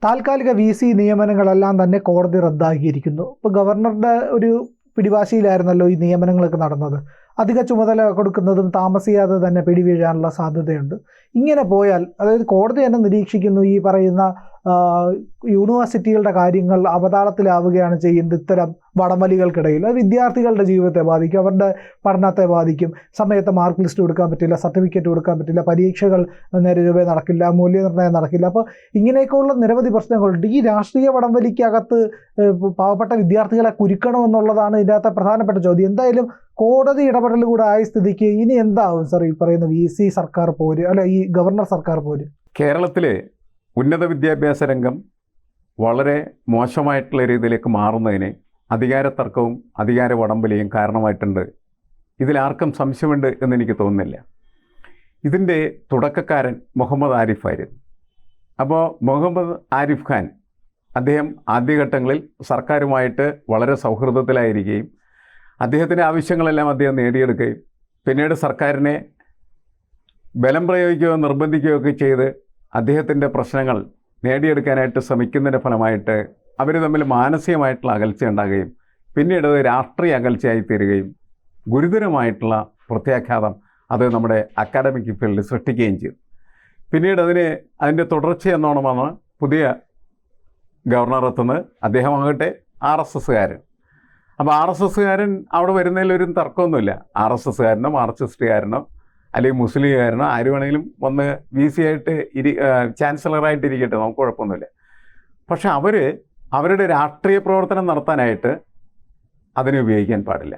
താൽക്കാലിക VC നിയമനങ്ങളെല്ലാം തന്നെ കോടതി റദ്ദാക്കിയിരിക്കുന്നു. ഇപ്പോൾ ഗവർണറുടെ ഒരു പിടിവാശിയിലായിരുന്നല്ലോ ഈ നിയമനങ്ങളൊക്കെ നടന്നത്. അധിക ചുമതല കൊടുക്കുന്നതും താമസിയാതെ തന്നെ പിടിവീഴാനുള്ള സാധ്യതയുണ്ട്. ഇങ്ങനെ പോയാൽ, അതായത് കോടതി തന്നെ നിരീക്ഷിക്കുന്നു, ഈ പറയുന്ന യൂണിവേഴ്സിറ്റികളുടെ കാര്യങ്ങൾ അവതാളത്തിലാവുകയാണ് ചെയ്യുന്നത് ഇത്തരം വടംവലികൾക്കിടയിൽ. അത് വിദ്യാർത്ഥികളുടെ ജീവിതത്തെ ബാധിക്കും, അവരുടെ പഠനത്തെ ബാധിക്കും. സമയത്ത് മാർക്ക് ലിസ്റ്റ് കൊടുക്കാൻ പറ്റില്ല, സർട്ടിഫിക്കറ്റ് കൊടുക്കാൻ പറ്റില്ല, പരീക്ഷകൾ നേരെ ചൊവ്വേ നടക്കില്ല, മൂല്യനിർണ്ണയം നടക്കില്ല. അപ്പോൾ ഇങ്ങനെയൊക്കെയുള്ള നിരവധി പ്രശ്നങ്ങളുണ്ട്. ഈ രാഷ്ട്രീയ വടംവലിക്കകത്ത് പാവപ്പെട്ട വിദ്യാർത്ഥികളെ കുരുക്കണമെന്നുള്ളതാണ് ഇതിനകത്തെ പ്രധാനപ്പെട്ട ചോദ്യം. എന്തായാലും കോടതി ഇടപെടൽ കൂടെ ആയ സ്ഥിതിക്ക് ഇനി എന്താവും സർ ഈ പറയുന്ന VC സർക്കാർ പോര്, അല്ല ഈ ഗവർണർ സർക്കാർ പോര്? കേരളത്തിലെ ഉന്നത വിദ്യാഭ്യാസ രംഗം വളരെ മോശമായിട്ടുള്ള രീതിയിലേക്ക് മാറുന്നതിന് അധികാര തർക്കവും അധികാര വടംവലിയും കാരണമായിട്ടുണ്ട്. ഇതിലാർക്കും സംശയമുണ്ട് എന്നെനിക്ക് തോന്നുന്നില്ല. ഇതിൻ്റെ തുടക്കക്കാരൻ മുഹമ്മദ് ആരിഫായിരുന്നു. അപ്പോൾ മുഹമ്മദ് ആരിഫ് ഖാൻ അദ്ദേഹം ആദ്യഘട്ടങ്ങളിൽ സർക്കാരുമായിട്ട് വളരെ സൗഹൃദത്തിലായിരിക്കുകയും അദ്ദേഹത്തിൻ്റെ ആവശ്യങ്ങളെല്ലാം അദ്ദേഹം നേടിയെടുക്കുകയും പിന്നീട് സർക്കാരിനെ ബലം പ്രയോഗിക്കുകയോ നിർബന്ധിക്കുകയോ ഒക്കെ ചെയ്ത് അദ്ദേഹത്തിൻ്റെ പ്രശ്നങ്ങൾ നേടിയെടുക്കാനായിട്ട് ശ്രമിക്കുന്നതിൻ്റെ ഫലമായിട്ട് അവർ തമ്മിൽ മാനസികമായിട്ടുള്ള അകൽച്ച ഉണ്ടാകുകയും പിന്നീട് അത് രാഷ്ട്രീയ അകൽച്ചയായി തീരുകയും ഗുരുതരമായിട്ടുള്ള പ്രത്യാഘാതം അത് നമ്മുടെ അക്കാഡമിക് ഫീൽഡിൽ സൃഷ്ടിക്കുകയും ചെയ്തു. പിന്നീട് അതിൻ്റെ തുടർച്ചയെന്നോണമാണ് പുതിയ ഗവർണർ എത്തുന്നത്. അദ്ദേഹമാകട്ടെ RSSകാരൻ. അപ്പോൾ RSSകാരൻ അവിടെ വരുന്നതിലൊരു തർക്കമൊന്നുമില്ല. RSSകാരനോ മാർക്സിസ്റ്റുകാരനോ അല്ലെങ്കിൽ മുസ്ലിംകാരനോ ആര് വേണമെങ്കിലും വന്ന് VC ആയിട്ട് ചാൻസലറായിട്ട് ഇരിക്കട്ടെ, നമുക്ക് കുഴപ്പമൊന്നുമില്ല. പക്ഷെ അവരുടെ രാഷ്ട്രീയ പ്രവർത്തനം നടത്താനായിട്ട് അതിനെ ഉപയോഗിക്കാൻ പാടില്ല.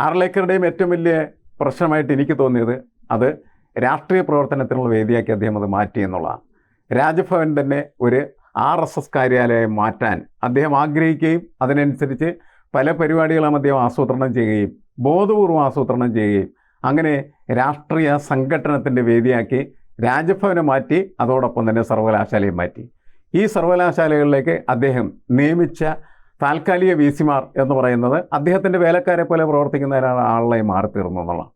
ആർലേക്കറുടെയും ഏറ്റവും വലിയ പ്രശ്നമായിട്ട് എനിക്ക് തോന്നിയത് അത് രാഷ്ട്രീയ പ്രവർത്തനത്തിനുള്ള വേദിയാക്കി അദ്ദേഹം അത് മാറ്റി എന്നുള്ളതാണ്. രാജ്ഭവൻ തന്നെ ഒരു RSS കാര്യാലയം മാറ്റാൻ അദ്ദേഹം ആഗ്രഹിക്കുകയും അതിനനുസരിച്ച് പല പരിപാടികളും അദ്ദേഹം ആസൂത്രണം ചെയ്യുകയും ബോധപൂർവം ആസൂത്രണം ചെയ്യുകയും അങ്ങനെ രാഷ്ട്രീയ സംഘടനത്തിൻ്റെ വേദിയാക്കി രാജ്ഭവനെ മാറ്റി, അതോടൊപ്പം തന്നെ സർവകലാശാലയും മാറ്റി. ഈ സർവകലാശാലകളിലേക്ക് അദ്ദേഹം നിയമിച്ച താൽക്കാലിക VCമാർ എന്ന് പറയുന്നത് അദ്ദേഹത്തിൻ്റെ വേലക്കാരെ പോലെ പ്രവർത്തിക്കുന്ന ആളുകളായി മാറിത്തീർന്നു എന്നുള്ളതാണ്.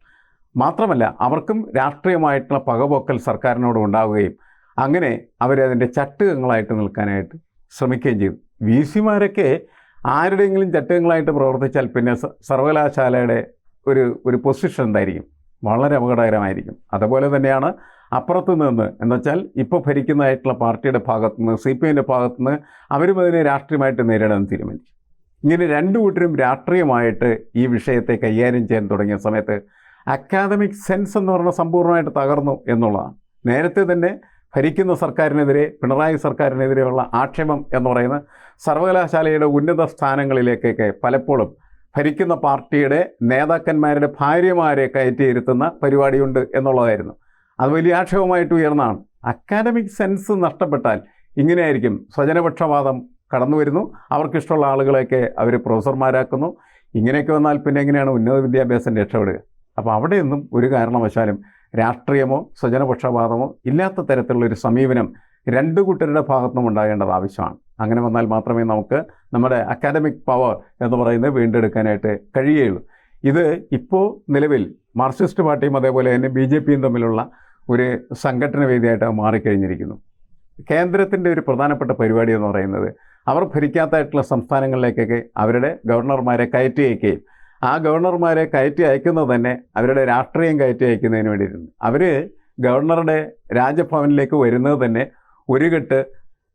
മാത്രമല്ല അവർക്കും രാഷ്ട്രീയമായിട്ടുള്ള പകപോക്കൽ സർക്കാരിനോട് ഉണ്ടാവുകയും അങ്ങനെ അവരതിൻ്റെ ചട്ടുകങ്ങളായിട്ട് നിൽക്കാനായിട്ട് ശ്രമിക്കുകയും ചെയ്തു. VCമാരൊക്കെ ആരുടെയെങ്കിലും ചട്ടുകങ്ങളായിട്ട് പ്രവർത്തിച്ചാൽ പിന്നെ സർവകലാശാലയുടെ ഒരു പൊസിഷൻ എന്തായിരിക്കും? വളരെ അപകടകരമായിരിക്കും. അതുപോലെ തന്നെയാണ് അപ്പുറത്ത് നിന്ന്, എന്നുവെച്ചാൽ ഇപ്പോൾ ഭരിക്കുന്നതായിട്ടുള്ള പാർട്ടിയുടെ ഭാഗത്തുനിന്ന് CPIൻ്റെ ഭാഗത്തുനിന്ന് അവരും അതിനെ രാഷ്ട്രീയമായിട്ട് നേരിടാൻ തീരുമാനിച്ചു. ഇങ്ങനെ രണ്ടു കൂട്ടരും രാഷ്ട്രീയമായിട്ട് ഈ വിഷയത്തെ കൈകാര്യം ചെയ്യാൻ തുടങ്ങിയ സമയത്ത് അക്കാദമിക് സെൻസ് എന്ന് പറഞ്ഞ സമ്പൂർണ്ണമായിട്ട് തകർന്നു എന്നുള്ളതാണ്. നേരത്തെ തന്നെ ഭരിക്കുന്ന സർക്കാരിനെതിരെ, പിണറായി സർക്കാരിനെതിരെയുള്ള ആക്ഷേപം എന്ന് പറയുന്ന സർവകലാശാലയുടെ ഉന്നത സ്ഥാനങ്ങളിലേക്കൊക്കെ പലപ്പോഴും ഭരിക്കുന്ന പാർട്ടിയുടെ നേതാക്കന്മാരുടെ ഭാര്യമാരെ കയറ്റിയിരുത്തുന്ന പരിപാടിയുണ്ട് എന്നുള്ളതായിരുന്നു. അത് വലിയ ആക്ഷേപമായിട്ട് ഉയർന്നതാണ്. അക്കാഡമിക് സെൻസ് നഷ്ടപ്പെട്ടാൽ ഇങ്ങനെയായിരിക്കും. സ്വജനപക്ഷപാതം കടന്നു വരുന്നു, അവർക്കിഷ്ടമുള്ള ആളുകളെയൊക്കെ അവർ പ്രൊഫസർമാരാക്കുന്നു. ഇങ്ങനെയൊക്കെ വന്നാൽ പിന്നെ എങ്ങനെയാണ് ഉന്നത വിദ്യാഭ്യാസം രക്ഷപ്പെടുക? അപ്പോൾ അവിടെയൊന്നും ഒരു കാരണവശാലും രാഷ്ട്രീയമോ സ്വജനപക്ഷപാതമോ ഇല്ലാത്ത തരത്തിലുള്ളൊരു സമീപനം രണ്ടു കൂട്ടരുടെ ഭാഗത്തുനിന്നും ഉണ്ടാകേണ്ടത് ആവശ്യമാണ്. അങ്ങനെ വന്നാൽ മാത്രമേ നമുക്ക് നമ്മുടെ അക്കാഡമിക് പവർ എന്ന് പറയുന്നത് വീണ്ടെടുക്കാനായിട്ട് കഴിയുകയുള്ളൂ. ഇത് ഇപ്പോൾ നിലവിൽ മാർക്സിസ്റ്റ് പാർട്ടിയും അതേപോലെ തന്നെ BJPയും തമ്മിലുള്ള ഒരു സംഘടന വേദിയായിട്ട് മാറിക്കഴിഞ്ഞിരിക്കുന്നു. കേന്ദ്രത്തിൻ്റെ ഒരു പ്രധാനപ്പെട്ട പരിപാടി എന്ന് പറയുന്നത് അവർ ഭരിക്കാത്തതായിട്ടുള്ള സംസ്ഥാനങ്ങളിലേക്കൊക്കെ അവരുടെ ഗവർണർമാരെ കയറ്റി അയക്കുകയും ആ ഗവർണർമാരെ കയറ്റി അയക്കുന്നത് തന്നെ അവരുടെ രാഷ്ട്രീയം കയറ്റി അയക്കുന്നതിന് വേണ്ടിയിരുന്നു. അവർ ഗവർണറുടെ രാജഭവനിലേക്ക് വരുന്നത് തന്നെ ഒരു കെട്ട്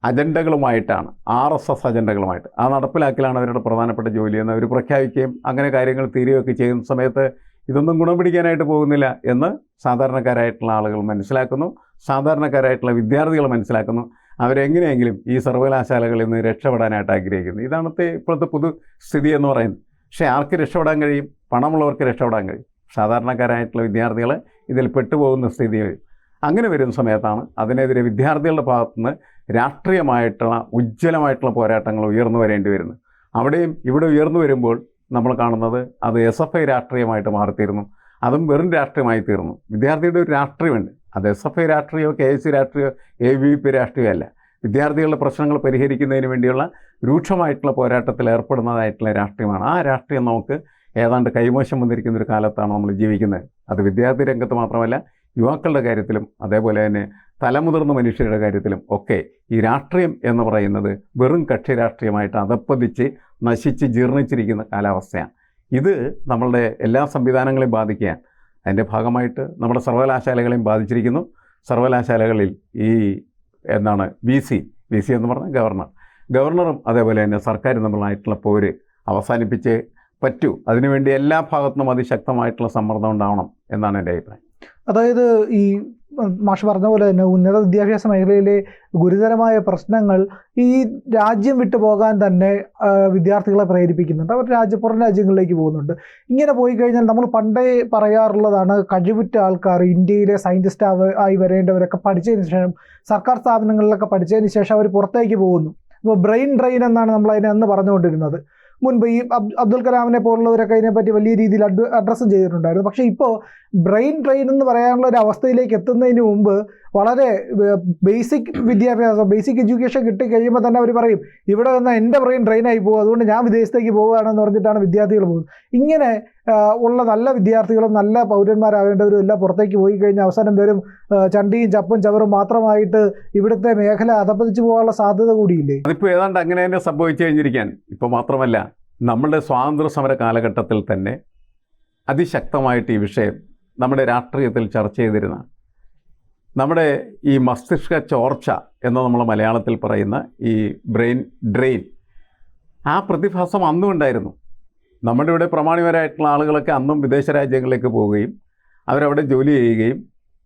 അജണ്ടകളുമായിട്ടാണ്, RSS അജണ്ടകളുമായിട്ട്. ആ നടപ്പിലാക്കലാണ് അവരുടെ പ്രധാനപ്പെട്ട ജോലിയെന്ന് അവർ പ്രഖ്യാപിക്കുകയും അങ്ങനെ കാര്യങ്ങൾ തീരുകയൊക്കെ ചെയ്യുന്ന സമയത്ത് ഇതൊന്നും ഗുണം പിടിക്കാനായിട്ട് പോകുന്നില്ല എന്ന് സാധാരണക്കാരായിട്ടുള്ള ആളുകൾ മനസ്സിലാക്കുന്നു, സാധാരണക്കാരായിട്ടുള്ള വിദ്യാർത്ഥികൾ മനസ്സിലാക്കുന്നു. അവരെങ്ങനെയെങ്കിലും ഈ സർവകലാശാലകളിൽ നിന്ന് രക്ഷപ്പെടാനായിട്ട് ആഗ്രഹിക്കുന്നു. ഇതാണ് ഇപ്പോഴത്തെ പൊതുസ്ഥിതി എന്ന് പറയുന്നത്. പക്ഷേ ആർക്ക് രക്ഷപ്പെടാൻ കഴിയും? പണമുള്ളവർക്ക് രക്ഷപ്പെടാൻ കഴിയും. സാധാരണക്കാരായിട്ടുള്ള വിദ്യാർത്ഥികൾ ഇതിൽ പെട്ടുപോകുന്ന സ്ഥിതി വരും. അങ്ങനെ വരുന്ന സമയത്താണ് അതിനെതിരെ വിദ്യാർത്ഥികളുടെ ഭാഗത്തുനിന്ന് രാഷ്ട്രീയമായിട്ടുള്ള ഉജ്ജ്വലമായിട്ടുള്ള പോരാട്ടങ്ങൾ ഉയർന്നു വരേണ്ടി വരുന്നത്. അവിടെയും ഇവിടെ ഉയർന്നു വരുമ്പോൾ നമ്മൾ കാണുന്നത് അത് SFI രാഷ്ട്രീയമായിട്ട് മാറിത്തീരുന്നു. അതും വെറും രാഷ്ട്രീയമായി തീർന്നു. വിദ്യാർത്ഥിയുടെ ഒരു രാഷ്ട്രീയമുണ്ട്. അത് SFI രാഷ്ട്രീയമോ KSU രാഷ്ട്രീയമോ AVP രാഷ്ട്രീയമല്ല. വിദ്യാർത്ഥികളുടെ പ്രശ്നങ്ങൾ പരിഹരിക്കുന്നതിന് വേണ്ടിയുള്ള രൂക്ഷമായിട്ടുള്ള പോരാട്ടത്തിൽ ഏർപ്പെടുന്നതായിട്ടുള്ള രാഷ്ട്രീയമാണ്. ആ രാഷ്ട്രീയം നമുക്ക് ഏതാണ്ട് കൈമോശം വന്നിരിക്കുന്ന ഒരു കാലത്താണ് നമ്മൾ ജീവിക്കുന്നത്. അത് വിദ്യാർത്ഥി രംഗത്ത് മാത്രമല്ല, യുവാക്കളുടെ കാര്യത്തിലും അതേപോലെ തന്നെ തലമുതിർന്ന മനുഷ്യരുടെ കാര്യത്തിലും ഒക്കെ ഈ രാഷ്ട്രീയം എന്ന് പറയുന്നത് വെറും കക്ഷി രാഷ്ട്രീയമായിട്ട് അധപ്പതിച്ച് നശിച്ച് ജീർണിച്ചിരിക്കുന്ന കാലാവസ്ഥയാണ്. ഇത് നമ്മളുടെ എല്ലാ സംവിധാനങ്ങളെയും ബാധിക്കുകയാണ്. അതിൻ്റെ ഭാഗമായിട്ട് നമ്മുടെ സർവകലാശാലകളെയും ബാധിച്ചിരിക്കുന്നു. സർവകലാശാലകളിൽ ഈ വി സി എന്ന് പറഞ്ഞാൽ ഗവർണറും അതേപോലെ തന്നെ സർക്കാരും തമ്മിലായിട്ടുള്ള പോര് അവസാനിപ്പിച്ചേ പറ്റൂ. അതിനുവേണ്ടി എല്ലാ ഭാഗത്തുനിന്നും അതിശക്തമായിട്ടുള്ള സമ്മർദ്ദം ഉണ്ടാവണം എന്നാണ് എൻ്റെ അഭിപ്രായം. അതായത് ഈ മാഷ് പറഞ്ഞ പോലെ തന്നെ ഉന്നത വിദ്യാഭ്യാസ മേഖലയിലെ ഗുരുതരമായ പ്രശ്നങ്ങൾ ഈ രാജ്യം വിട്ടു പോകാൻ തന്നെ വിദ്യാർത്ഥികളെ പ്രേരിപ്പിക്കുന്നുണ്ട്. അവർ പുറം രാജ്യങ്ങളിലേക്ക് പോകുന്നുണ്ട്. ഇങ്ങനെ പോയി കഴിഞ്ഞാൽ നമ്മൾ പണ്ടേ പറയാറുള്ളതാണ്, കഴിവുറ്റ ആൾക്കാർ ഇന്ത്യയിലെ സയൻറ്റിസ്റ്റ് ആയി വരേണ്ടവരൊക്കെ പഠിച്ചതിന് ശേഷം സർക്കാർ സ്ഥാപനങ്ങളിലൊക്കെ പഠിച്ചതിന് ശേഷം അവർ പുറത്തേക്ക് പോകുന്നു. ഇപ്പോൾ ബ്രെയിൻ ഡ്രെയിൻ എന്നാണ് നമ്മൾ അതിനെ അന്ന് പറഞ്ഞുകൊണ്ടിരുന്നത്. മുൻപ് ഈ അബ്ദുൽ കലാമിനെ പോലുള്ളവരൊക്കെ ഇതിനെപ്പറ്റി വലിയ രീതിയിൽ അഡ്രസ്സും ചെയ്തിട്ടുണ്ടായിരുന്നു. പക്ഷേ ഇപ്പോൾ ബ്രെയിൻ ഡ്രെയിൻ എന്ന് പറയാനുള്ള ഒരു അവസ്ഥയിലേക്ക് എത്തുന്നതിന് മുമ്പ് വളരെ ബേസിക് വിദ്യാഭ്യാസം, ബേസിക് എഡ്യൂക്കേഷൻ കിട്ടിക്കഴിയുമ്പോൾ തന്നെ അവർ പറയും, ഇവിടെ നിന്ന് എൻ്റെ ബ്രെയിൻ ഡ്രെയിനായി പോകും, അതുകൊണ്ട് ഞാൻ വിദേശത്തേക്ക് പോവുകയാണെന്ന് പറഞ്ഞിട്ടാണ് വിദ്യാർത്ഥികൾ പോകുന്നത്. ഇങ്ങനെ ഉള്ള നല്ല വിദ്യാർത്ഥികളും നല്ല പൗരന്മാരാകേണ്ടവരും എല്ലാം പുറത്തേക്ക് പോയി കഴിഞ്ഞാൽ അവസാനം വരും ചണ്ടിയും ചപ്പും ചവറും മാത്രമായിട്ട് ഇവിടുത്തെ മേഖല അധപ്പതിച്ചു പോകാനുള്ള സാധ്യത കൂടിയില്ലേ? അതിപ്പോൾ ഏതാണ്ട് അങ്ങനെ തന്നെ സംഭവിച്ചു കഴിഞ്ഞിരിക്കാൻ. ഇപ്പോൾ മാത്രമല്ല, നമ്മളുടെ സ്വാതന്ത്ര്യ സമര കാലഘട്ടത്തിൽ തന്നെ അതിശക്തമായിട്ട് ഈ വിഷയം നമ്മുടെ രാഷ്ട്രീയത്തിൽ ചർച്ച ചെയ്തിരുന്ന നമ്മുടെ ഈ മസ്തിഷ്ക ചോർച്ച എന്ന് നമ്മൾ മലയാളത്തിൽ പറയുന്ന ഈ ബ്രെയിൻ ഡ്രെയിൻ, ആ പ്രതിഭാസം അന്നും ഉണ്ടായിരുന്നു. നമ്മുടെ ഇവിടെ പ്രമാണികരായിട്ടുള്ള ആളുകളൊക്കെ അന്നും വിദേശ രാജ്യങ്ങളിലേക്ക് പോവുകയും അവരവിടെ ജോലി ചെയ്യുകയും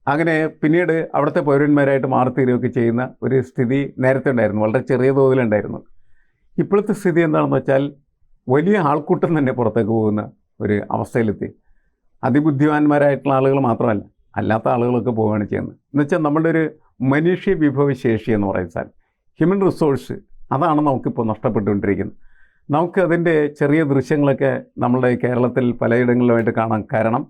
അങ്ങനെ പിന്നീട് അവിടുത്തെ പൗരന്മാരായിട്ട് മാറിത്തീരുകയൊക്കെ ചെയ്യുന്ന ഒരു സ്ഥിതി നേരത്തെ ഉണ്ടായിരുന്നു, വളരെ ചെറിയ തോതിലുണ്ടായിരുന്നു. ഇപ്പോഴത്തെ സ്ഥിതി എന്താണെന്ന് വെച്ചാൽ വലിയ ആൾക്കൂട്ടം തന്നെ പുറത്തേക്ക് പോകുന്ന ഒരു അവസ്ഥയിലെത്തി. അതിബുദ്ധിമാന്മാരായിട്ടുള്ള ആളുകൾ മാത്രമല്ല, അല്ലാത്ത ആളുകളൊക്കെ പോവുകയാണ് ചെയ്യുന്നത്. എന്നുവെച്ചാൽ നമ്മളുടെ ഒരു മനുഷ്യ വിഭവശേഷി എന്ന് പറയുന്ന സാധനം, ഹ്യൂമൻ റിസോഴ്സ്, അതാണ് നമുക്കിപ്പോൾ നഷ്ടപ്പെട്ടുകൊണ്ടിരിക്കുന്നത്. നമുക്ക് അതിൻ്റെ ചെറിയ ദൃശ്യങ്ങളൊക്കെ നമ്മളുടെ കേരളത്തിൽ പലയിടങ്ങളിലുമായിട്ട് കാണാം. കാരണം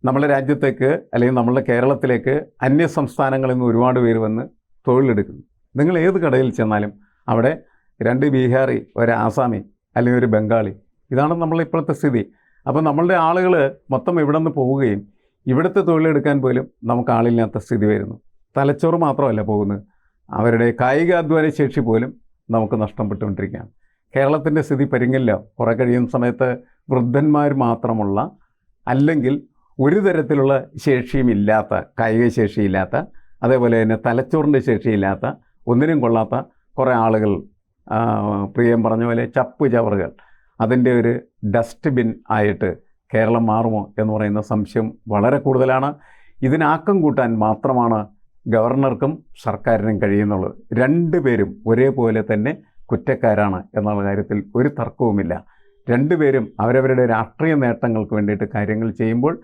നമ്മുടെ രാജ്യത്തേക്ക് അല്ലെങ്കിൽ നമ്മളുടെ കേരളത്തിലേക്ക് അന്യ സംസ്ഥാനങ്ങളിൽ നിന്ന് ഒരുപാട് പേര് വന്ന് തൊഴിലെടുക്കുന്നു. നിങ്ങൾ ഏത് കടയിൽ ചെന്നാലും അവിടെ 2 ബീഹാറി, ഒരു ആസാമി അല്ലെങ്കിൽ ഒരു ബംഗാളി, ഇതാണ് നമ്മളിപ്പോഴത്തെ സ്ഥിതി. അപ്പോൾ നമ്മളുടെ ആളുകൾ മൊത്തം ഇവിടെ നിന്ന് പോവുകയും ഇവിടുത്തെ തൊഴിലെടുക്കാൻ പോലും നമുക്ക് ആളില്ലാത്ത സ്ഥിതി വരുന്നു. തലച്ചോറ് മാത്രമല്ല പോകുന്നത്, അവരുടെ കായികാധ്വാന ശേഷി പോലും നമുക്ക് നഷ്ടപ്പെട്ടുകൊണ്ടിരിക്കുകയാണ്. കേരളത്തിൻ്റെ സ്ഥിതി പരിങ്ങില്ല. കുറേ കഴിയുന്ന സമയത്ത് വൃദ്ധന്മാർ മാത്രമുള്ള, അല്ലെങ്കിൽ ഒരു തരത്തിലുള്ള ശേഷിയും ഇല്ലാത്ത, കായിക ശേഷിയില്ലാത്ത, അതേപോലെ തന്നെ തലച്ചോറിൻ്റെ ശേഷിയില്ലാത്ത, ഒന്നിനും കൊള്ളാത്ത കുറേ ആളുകൾ, പ്രിയം പറഞ്ഞ പോലെ ചപ്പ് ചവറുകൾ, അതിൻ്റെ ഒരു ഡസ്റ്റ്ബിൻ ആയിട്ട് കേരളം മാറുമോ എന്ന് പറയുന്ന സംശയം വളരെ കൂടുതലാണ്. ഇതിനാക്കം കൂട്ടാൻ മാത്രമാണ് ഗവർണർക്കും സർക്കാരിനും കഴിയുന്നുള്ളത്. 2 പേരും ഒരേപോലെ തന്നെ കുറ്റക്കാരാണ് എന്നുള്ള കാര്യത്തിൽ ഒരു തർക്കവുമില്ല. 2 പേരും അവരവരുടെ രാഷ്ട്രീയ നേട്ടങ്ങൾക്ക് വേണ്ടിയിട്ട് കാര്യങ്ങൾ ചെയ്യുമ്പോൾ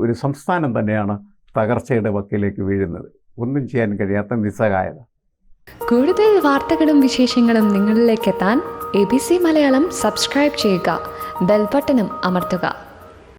ഒരു സംസ്ഥാനം തന്നെയാണ് തകർച്ചയുടെ വക്കിലേക്ക് വീഴുന്നത്. ഒന്നും ചെയ്യാൻ കഴിയാത്ത നിസ്സഹായത. കൂടുതൽ വാർത്തകളും വിശേഷങ്ങളും നിങ്ങളിലേക്ക് എത്താൻ ABC മലയാളം സബ്സ്ക്രൈബ് ചെയ്യുക, ബെൽ ബട്ടണും അമർത്തുക.